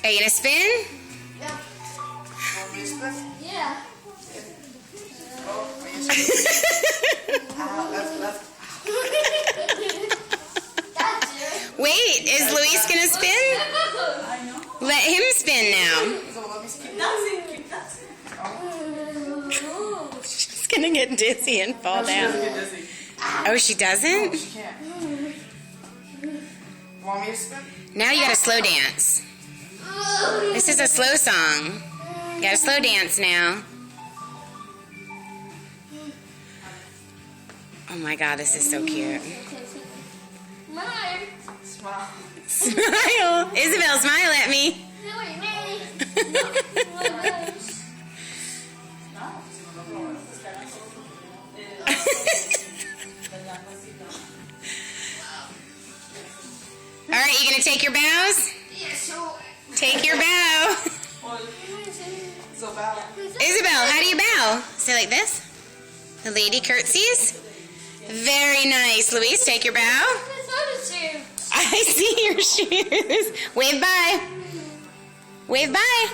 Are you gonna spin? Yep. Want me to spin? Yeah. Oh, left. Wait, is Luis gonna spin? I know. Let him spin now. So let me spin. Keep dancing. She's gonna get dizzy and fall She doesn't down. get dizzy. Oh, she doesn't? She can't. Want me to spin? Now you gotta slow dance. This is a slow song. You gotta slow dance now. Oh my god, this is so cute. Mine. Smile. Smile! Isabel, smile at me. Alright, you gonna take your bows? Yeah, sure. Take your bow. So bow. Isabel, how do you bow? Say like this. The lady curtsies. Very nice. Luis, take your bow. I see your shoes. Wave bye. Wave bye.